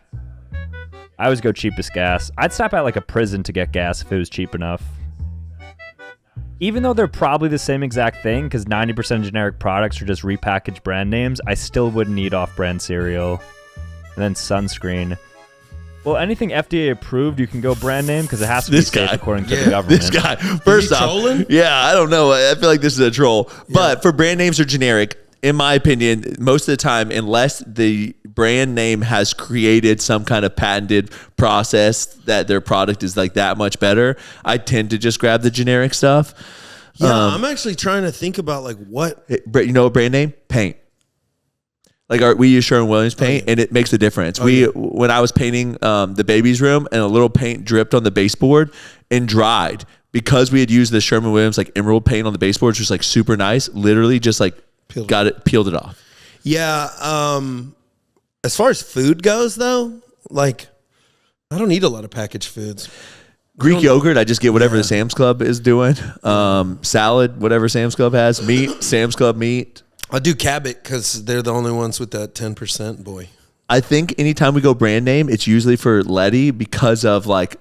I always go cheapest gas. I'd stop at like a prison to get gas if it was cheap enough. Even though they're probably the same exact thing, because 90% of generic products are just repackaged brand names, I still wouldn't eat off-brand cereal. And then sunscreen. Well, anything FDA approved, you can go brand name because it has to be This safe guy. according to the government. This guy. First off, trolling? yeah, I don't know. I feel like this is a troll. But for brand names or generic, in my opinion, most of the time, unless the brand name has created some kind of patented process that their product is like that much better, I tend to just grab the generic stuff. Yeah, I'm actually trying to think about like what. You know what brand name? Paint. Like we use Sherwin-Williams paint, and it makes a difference. When I was painting the baby's room, and a little paint dripped on the baseboard and dried because we had used the Sherwin-Williams like emerald paint on the baseboard, which was like super nice. Literally, just like peeled it off. Yeah. As far as food goes, though, like I don't eat a lot of packaged foods. Greek yogurt, I just get whatever the Sam's Club is doing. Salad, whatever Sam's Club has. Meat, Sam's Club meat. I do Cabot because they're the only ones with that 10%, boy. I think anytime we go brand name, it's usually for Letty because of like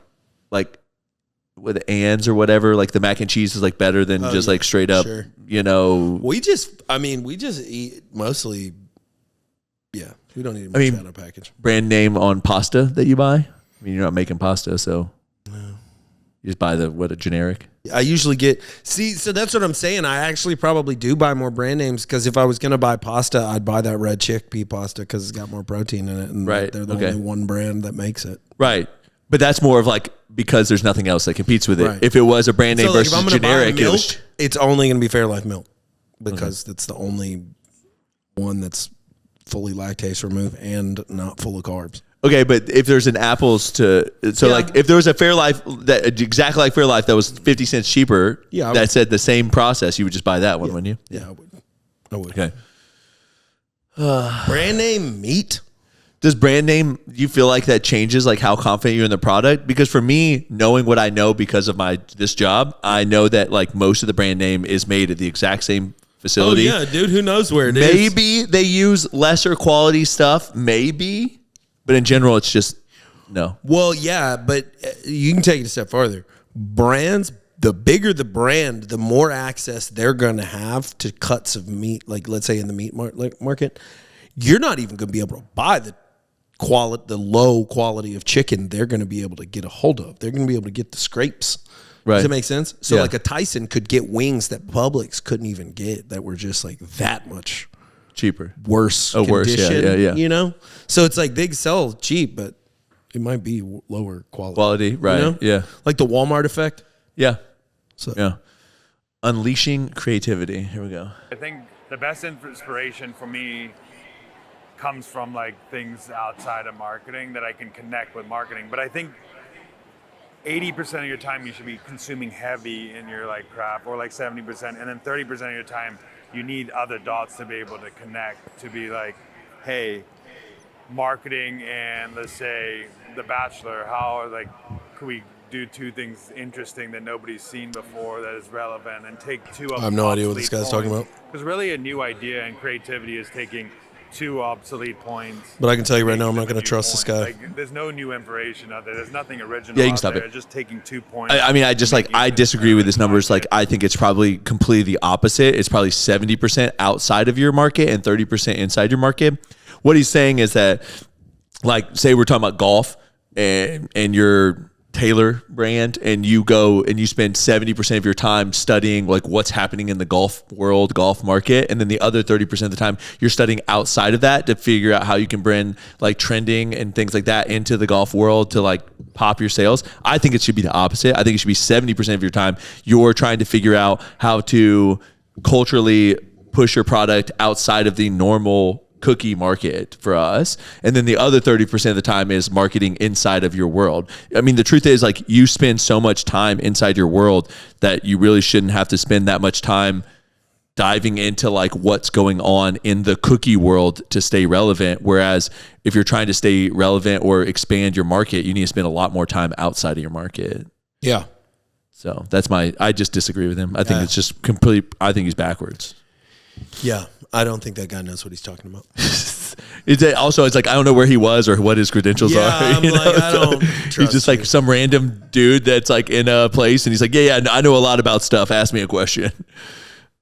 with Ann's or whatever. Like the mac and cheese is like better than just like straight up, you know. We just eat mostly, we don't eat much out of package. Brand name on pasta that you buy? I mean, you're not making pasta, so you just buy a generic. I usually so that's what I'm saying. I actually probably do buy more brand names because if I was going to buy pasta, I'd buy that red chickpea pasta because it's got more protein in it. And they're the only one brand that makes it. Right. But that's more of like because there's nothing else that competes with it. Right. If it was a brand name versus generic, milk, it's only going to be Fairlife milk because it's the only one that's fully lactose removed and not full of carbs. Okay, but if there's an apples to like if there was a Fairlife that exactly like Fairlife that was 50 cents cheaper, that said the same process, you would just buy that one, wouldn't you? Yeah, I would. Okay. Brand name meat. Does brand name, you feel like that changes like how confident you're in the product? Because for me, knowing what I know because of this job, I know that like most of the brand name is made at the exact same facility. Oh yeah, dude, who knows where it is? Maybe they use lesser quality stuff, maybe, but in general, it's just no. Well, yeah, but you can take it a step farther. Brands, the bigger the brand, the more access they're going to have to cuts of meat. Like let's say in the meat market, you're not even going to be able to buy the low quality of chicken they're going to be able to get a hold of. They're going to be able to get the scrapes. Right. Does that make sense? So like a Tyson could get wings that Publix couldn't even get that were just like that much cheaper, worse condition. Yeah. You know, so it's like they sell cheap, but it might be lower quality. Right? You know? Yeah, like the Walmart effect. Yeah. So unleashing creativity. Here we go. I think the best inspiration for me comes from like things outside of marketing that I can connect with marketing. But I think 80% of your time you should be consuming heavy in your like crap, or like 70%, and then 30% of your time you need other dots to be able to connect, to be like, hey, marketing and let's say The Bachelor, how like could we do two things interesting that nobody's seen before that is relevant, and take two of I have no idea what this guy's talking about. Because really a new idea and creativity is taking two obsolete points. But I can tell you right now, I'm not going to trust this guy. Like, there's no new information out there. There's nothing original. Yeah, you can stop it. Just taking 2 points. I mean, I disagree with this numbers. Like, I think it's probably completely the opposite. It's probably 70% outside of your market and 30% inside your market. What he's saying is that, like, say we're talking about golf and your Taylor brand, and you go and you spend 70% of your time studying like what's happening in the golf world, golf market, and then the other 30% of the time you're studying outside of that to figure out how you can bring like trending and things like that into the golf world to like pop your sales. I think it should be the opposite. I think it should be 70% of your time you're trying to figure out how to culturally push your product outside of the normal cookie market for us, and then the other 30% of the time is marketing inside of your world. I mean, the truth is, like, you spend so much time inside your world that you really shouldn't have to spend that much time diving into like what's going on in the cookie world to stay relevant. Whereas if you're trying to stay relevant or expand your market, you need to spend a lot more time outside of your market. Yeah. So I just disagree with him. I think it's just I think he's backwards. Yeah, I don't think that guy knows what he's talking about. It's like I don't know where he was or what his credentials are. I'm like, I don't trust he's just like some random dude that's like in a place and he's like, yeah, I know a lot about stuff. Ask me a question.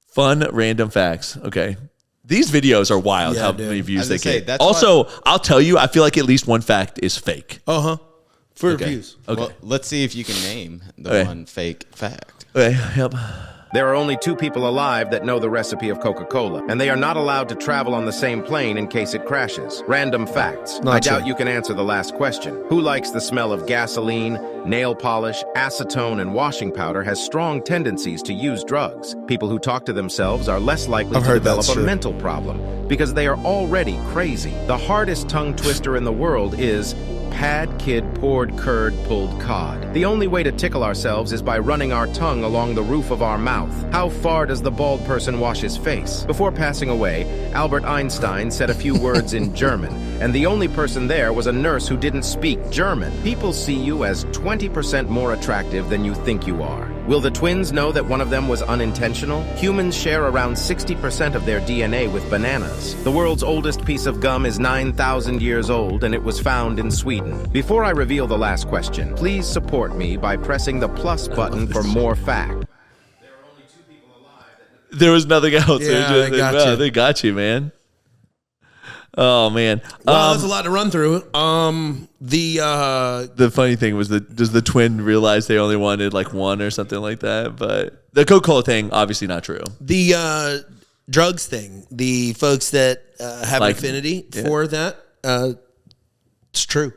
Fun random facts. Okay. These videos are wild how many views they get. Also, I'll tell you, I feel like at least one fact is fake. For views. Okay. Well, let's see if you can name the one fake fact. Okay, yep. There are only 2 people alive that know the recipe of Coca-Cola, and they are not allowed to travel on the same plane in case it crashes. Random facts. I doubt you can answer the last question. Who likes the smell of gasoline, nail polish, acetone, and washing powder has strong tendencies to use drugs? People who talk to themselves are less likely to develop a mental problem because they are already crazy. The hardest tongue twister in the world is Pad, kid, poured, curd, pulled cod. The only way to tickle ourselves is by running our tongue along the roof of our mouth. How far does the bald person wash his face? Before passing away, Albert Einstein said a few words in German, and the only person there was a nurse who didn't speak German. People see you as 20% more attractive than you think you are. Will the twins know that one of them was unintentional? Humans share around 60% of their DNA with bananas. The world's oldest piece of gum is 9,000 years old, and it was found in Sweden. Before I reveal the last question, please support me by pressing the plus button for more fact. There was nothing else. Yeah, they got you, man. Oh man, well, that's a lot to run through. The funny thing was does the twin realize they only wanted like one or something like that? But the Coca-Cola thing, obviously not true. The drugs thing, the folks that have Like, an affinity for that, it's true.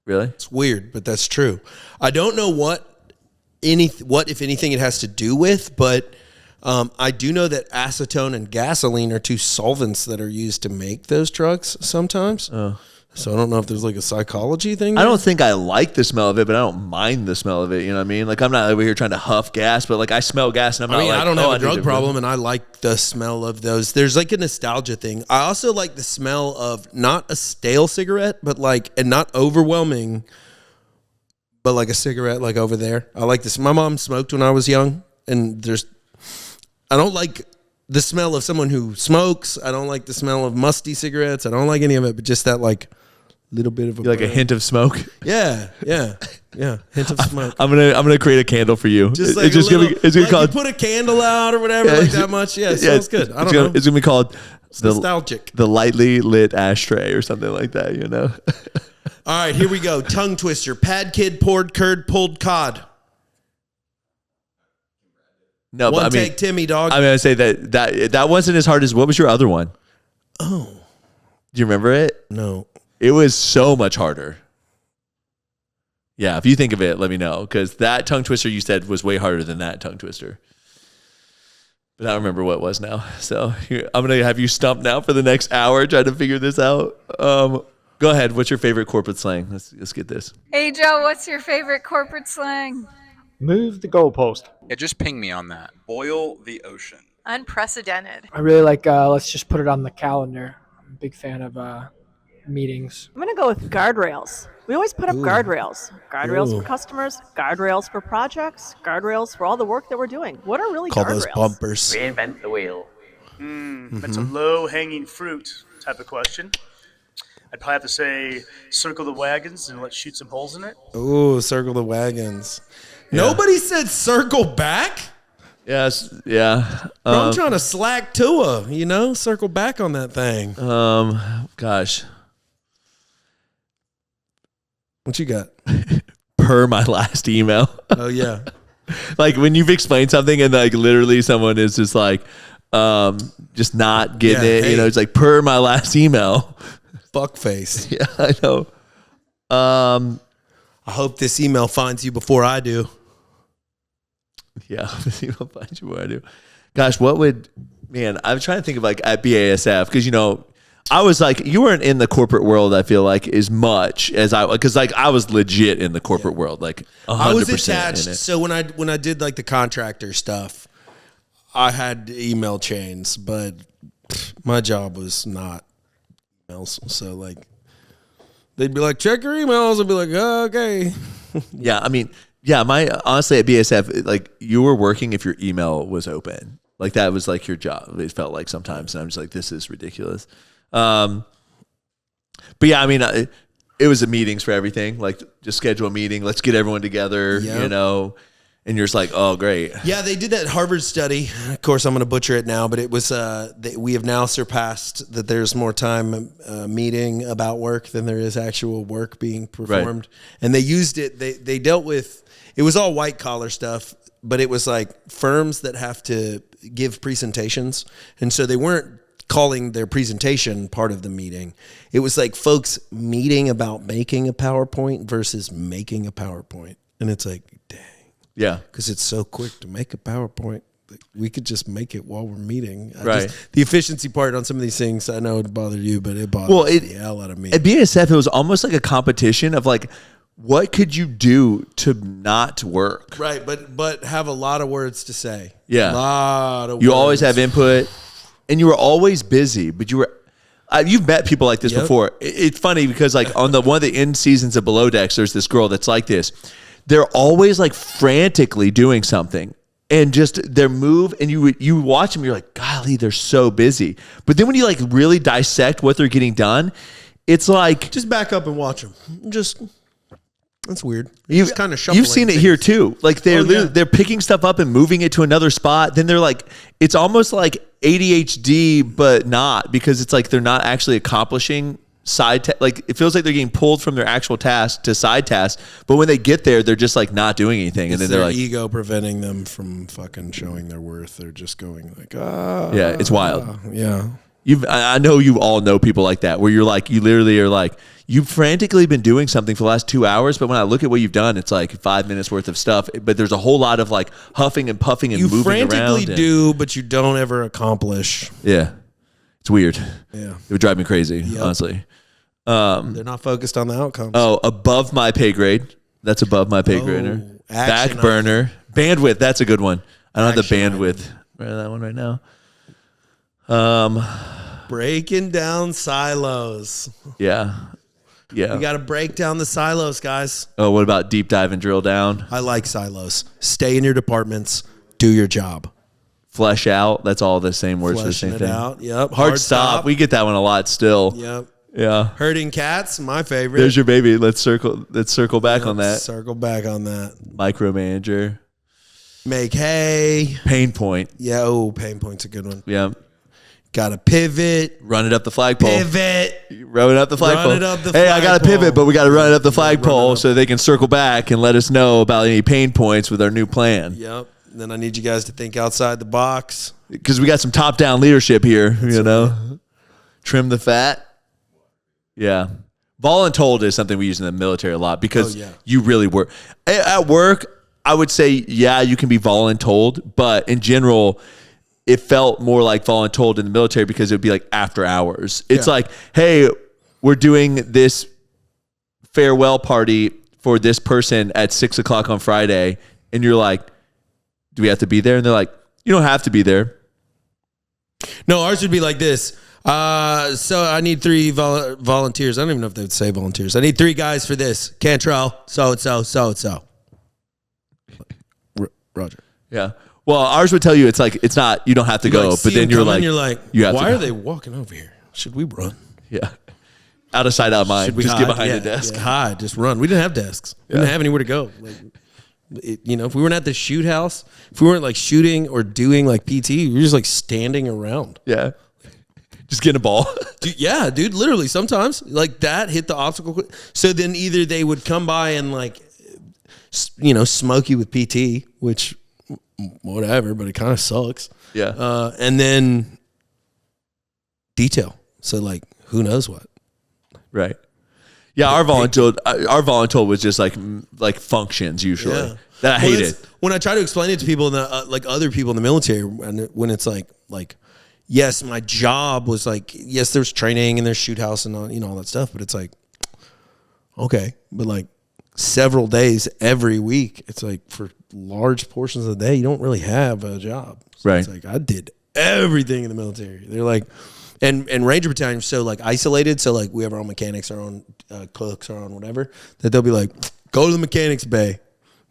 Really? It's weird, but that's true. I don't know what if anything it has to do with, but I do know that acetone and gasoline are two solvents that are used to make those drugs sometimes. Oh. So I don't know if there's like a psychology thing there. I don't think I like the smell of it, but I don't mind the smell of it. You know what I mean? Like I'm not over here trying to huff gas, but like I smell gas and I'm not like, I don't have a drug need problem, and I like the smell of those. There's like a nostalgia thing. I also like the smell of not a stale cigarette, but like, and not overwhelming, but like a cigarette like over there. I like this. My mom smoked when I was young, and I don't like the smell of someone who smokes. I don't like the smell of musty cigarettes. I don't like any of it, but just that like little bit of like a hint of smoke. Yeah, hint of smoke. I'm gonna create a candle for you. Just like it's gonna called, you put a candle out or whatever, like that much. Yeah, it smells good. I don't know. It's gonna be called nostalgic. The lightly lit ashtray or something like that. You know. All right, here we go. Tongue twister. Pad kid, poured curd, pulled cod. No, one but I mean, take, Timmy, dog. I'm gonna say that wasn't as hard as what was your other one? Oh, do you remember it? No, it was so much harder. Yeah, if you think of it, let me know, because that tongue twister you said was way harder than that tongue twister. But I don't remember what it was now. So I'm gonna have you stumped now for the next hour trying to figure this out. Go ahead. What's your favorite corporate slang? Let's get this. Hey Joe, what's your favorite corporate slang? Move the goalpost. Yeah, just ping me on that. Boil the ocean. Unprecedented. I really like, let's just put it on the calendar. I'm a big fan of meetings. I'm going to go with guardrails. We always put up guardrails. Guardrails for customers, guardrails for projects, guardrails for all the work that we're doing. What are really call guardrails? those bumpers. Reinvent the wheel. That's a low-hanging fruit type of question. I'd probably have to say circle the wagons and let's shoot some holes in it. Ooh, circle the wagons. Yeah. Nobody said circle back. Yes, yeah. Bro, I'm trying to slack Tua, circle back on that thing. Gosh. What you got? Per my last email. Oh, yeah. Like when you've explained something and like literally someone is just like, just not getting it. Hey. It's like per my last email. Fuckface. Yeah, I know. I hope this email finds you before I do. Yeah, this email finds you before I do. Gosh, I'm trying to think of like at BASF, because, I was like, you weren't in the corporate world, I feel like, as much as because like I was legit in the corporate world, like 100%. I was attached. So when I did like the contractor stuff, I had email chains, but my job was not emails. So like, they'd be like, check your emails. I'd be like, oh, okay. Yeah, I mean, yeah, honestly at BASF, like you were working if your email was open. Like that was like your job. It felt like sometimes, and I'm just like, this is ridiculous. But yeah, I mean, it was meetings for everything. Like just schedule a meeting. Let's get everyone together, and you're just like, oh, great. Yeah, they did that Harvard study. Of course, I'm going to butcher it now, but it was, we have now surpassed that there's more time meeting about work than there is actual work being performed. Right. And they used it, they dealt with, it was all white collar stuff, but it was like firms that have to give presentations. And so they weren't calling their presentation part of the meeting. It was like folks meeting about making a PowerPoint versus making a PowerPoint. And it's like, dang. Yeah. Because it's so quick to make a PowerPoint. we could just make it while we're meeting. Right. The efficiency part on some of these things, I know it bothered you, but it bothered the hell out of me. At BASF, it was almost like a competition of like, what could you do to not work? Right, but have a lot of words to say. Yeah. A lot of You words. always have input, and you were always busy, but you were... you've met people like this before. It's funny because like on one of the end seasons of Below Decks, there's this girl that's like this. They're always like frantically doing something, and just their move, and you watch them, you're like, golly, they're so busy. But then when you like really dissect what they're getting done, it's like... Just back up and watch them. That's weird. You've kind of shuffling You've seen it things. here too. Like they're picking stuff up and moving it to another spot. Then they're like, it's almost like ADHD, but not, because it's like they're not actually accomplishing like it feels like they're getting pulled from their actual task to side tasks. But when they get there, they're just like not doing anything, and then their they're like, ego preventing them from fucking showing their worth. They're just going like, yeah, it's wild. Yeah. I know you all know people like that, where you're like, you literally are like, you've frantically been doing something for the last 2 hours, but when I look at what you've done, it's like 5 minutes worth of stuff. But there's a whole lot of like huffing and puffing and moving around. You frantically do, but you don't ever accomplish. Yeah. It's weird. Yeah. It would drive me crazy, honestly. They're not focused on the outcomes. Oh, above my pay grade. That's above my pay grade. Back action burner. Bandwidth. That's a good one. I don't have the Action bandwidth. Right, that one right now. Breaking down silos. Yeah. Yeah. You got to break down the silos, guys. Oh, what about deep dive and drill down? I like silos. Stay in your departments. Do your job. Flesh out. That's all the same words for the Fleshing same it thing. out. Yep. Hard stop. We get that one a lot still. Yep. Yeah. Herding cats, my favorite. There's your baby. Let's circle back on that. Circle back on that. Micromanager. Make hay. Pain point. Yeah. Oh, pain point's a good one. Yeah. Got to pivot. Run it up the flagpole. Pivot. Run it up the flagpole. Run it up the Hey, I got to flagpole. pivot, but we got to run it up the flagpole so they can circle back and let us know about any pain points with our new plan. Yep. Then I need you guys to think outside the box. Because we got some top-down leadership here, you know. Trim the fat. Yeah. Voluntold is something we use in the military a lot because you really work. At work, I would say, yeah, you can be voluntold, but in general, it felt more like voluntold in the military because it would be like after hours. It's like, hey, we're doing this farewell party for this person at 6 o'clock on Friday. And you're like, do we have to be there? And they're like, you don't have to be there. No, ours would be like this. So I need 3 volunteers. I don't even know if they would say volunteers. I need 3 guys for this. Cantrell, so. Roger. Yeah. Well, ours would tell you it's like, it's not, you don't have to go, Like, but then you're like, you have why to are they walking over here? Should we run? Yeah. Out of sight, out of mind. Should we just hide? get behind the desk. Yeah, hide, just run. We didn't have desks. We didn't have anywhere to go. Like, if we weren't at the shoot house, if we weren't like shooting or doing like PT, we were just like standing around. Yeah. Just getting a ball. Dude, literally sometimes like that hit the obstacle. So then either they would come by and like, smoke you with PT, which whatever, but it kind of sucks. Yeah. And then detail. So like, who knows what? Right. Yeah. Our voluntold was just like functions usually. Yeah. That I hated. When I try to explain it to people, like other people in the military, and when it's like, yes, my job was like, yes, there's training and there's shoot house and all that stuff, but it's like, okay, but like several days every week, it's like for large portions of the day, you don't really have a job. So right. It's like I did everything in the military. They're like, and Ranger Battalion is so like isolated. So like we have our own mechanics, our own cooks, our own whatever, that they'll be like, go to the mechanics bay,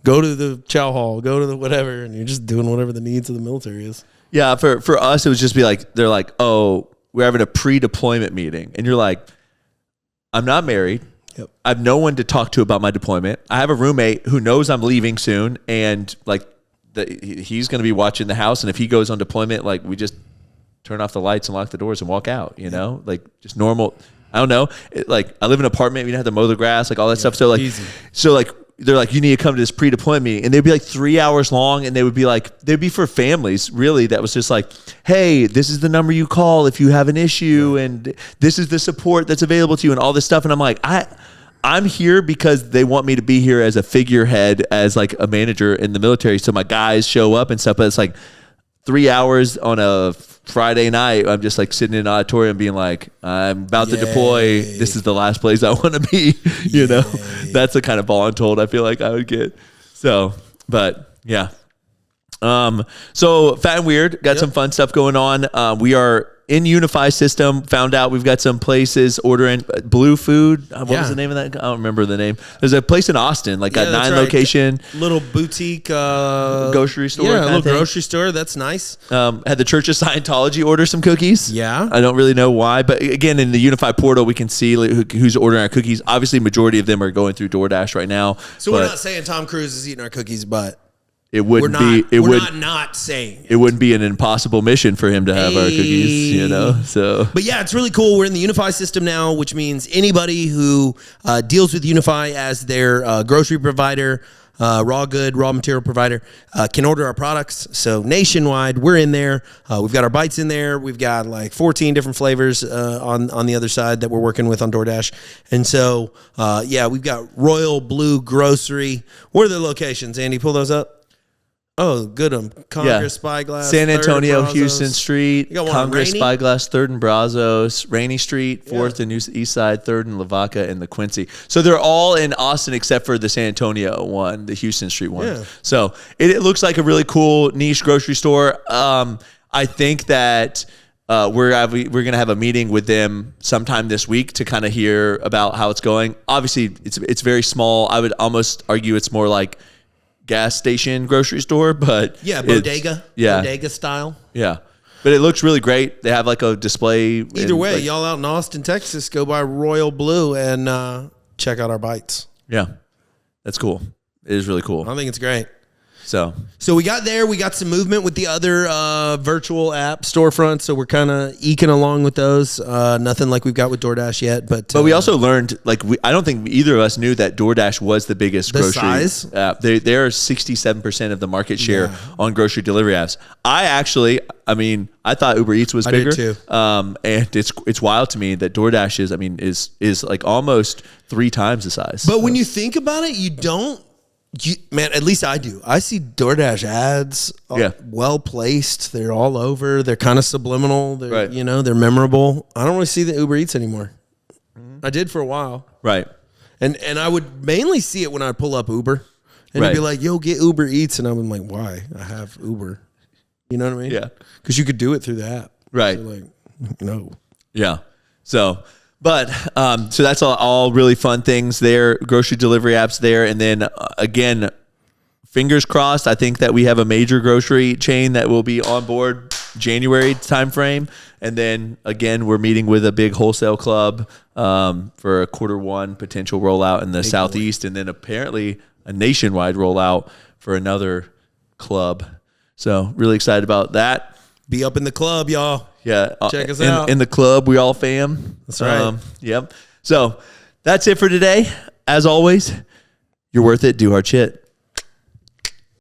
go to the chow hall, go to the whatever, and you're just doing whatever the needs of the military is. Yeah, for us, it would just be like, they're like, oh, we're having a pre-deployment meeting. And you're like, I'm not married. Yep. I have no one to talk to about my deployment. I have a roommate who knows I'm leaving soon. And like, he's going to be watching the house. And if he goes on deployment, like we just turn off the lights and lock the doors and walk out, like just normal. I don't know. Like I live in an apartment. We don't have to mow the grass, like all that stuff. So like, easy. They're like, you need to come to this pre-deployment meeting. And they'd be like 3 hours long. And they'd be for families, really. That was just like, hey, this is the number you call if you have an issue. And this is the support that's available to you and all this stuff. And I'm like, I'm here because they want me to be here as a figurehead, as like a manager in the military. So my guys show up and stuff. But it's like, 3 hours on a Friday night, I'm just like sitting in an auditorium being like, I'm about to deploy. This is the last place I want to be. You know, that's the kind of voluntold I feel like I would get. So, but yeah. So Fat and Weird got some fun stuff going on. We are in Unify system. Found out we've got some places ordering Blue Food. What was the name of that? I don't remember the name. There's a place in Austin, like got 9 location, little boutique grocery store. Yeah, a little grocery store. That's nice. Had the Church of Scientology order some cookies. Yeah, I don't really know why, but again, in the Unify portal, we can see who's ordering our cookies. Obviously, majority of them are going through DoorDash right now. So we're not saying Tom Cruise is eating our cookies, but it wouldn't not saying it wouldn't be an impossible mission for him to have our cookies, you know. So, but yeah, it's really cool. We're in the Unify system now, which means anybody who deals with Unify as their grocery provider, raw material provider, can order our products. So nationwide, we're in there. We've got our bites in there. We've got like 14 different flavors on the other side that we're working with on DoorDash. And so, we've got Royal Blue Grocery. What are the locations, Andy? Pull those up. Oh, good. Congress, Spyglass, San Antonio, 3rd and Houston Street, Congress, Congress, Spyglass, 3rd and Brazos, Rainey Street, 4th and East Side, 3rd and Lavaca, and the Quincy. So they're all in Austin except for the San Antonio one, the Houston Street one. Yeah. So it looks like a really cool niche grocery store. I think that we're going to have a meeting with them sometime this week to kind of hear about how it's going. Obviously, it's very small. I would almost argue it's more like gas station grocery store, but bodega style. Yeah, but it looks really great. They have like a display. Either way, y'all out in Austin, Texas, go by Royal Blue and check out our bites. Yeah, that's cool. It is really cool. I think it's great. So we got there. We got some movement with the other virtual app storefronts. So we're kind of eking along with those. Nothing like we've got with DoorDash yet. But we also learned, I don't think either of us knew that DoorDash was the biggest grocery size app. They are 67% of the market share on grocery delivery apps. I thought Uber Eats was bigger. I did too. And it's wild to me that DoorDash is like almost 3 times the size. But when you think about it, at least I do. I see DoorDash ads, well placed. They're all over. They're kind of subliminal. They're, they're memorable. I don't really see the Uber Eats anymore. I did for a while. Right. And I would mainly see it when I pull up Uber. And it'd be like, yo, get Uber Eats. And I'm like, why? I have Uber. You know what I mean? Yeah. Because you could do it through the app. Right. So no. Yeah. So that's all really fun things there, grocery delivery apps there. And then again, fingers crossed, I think that we have a major grocery chain that will be on board January timeframe. And then again, we're meeting with a big wholesale club for a Q1 potential rollout in the Southeast. And then apparently a nationwide rollout for another club. So really excited about that. Be up in the club, y'all. Yeah. Check us out. In the club, we all fam. That's right. Yep. So that's it for today. As always, you're worth it. Do hard shit.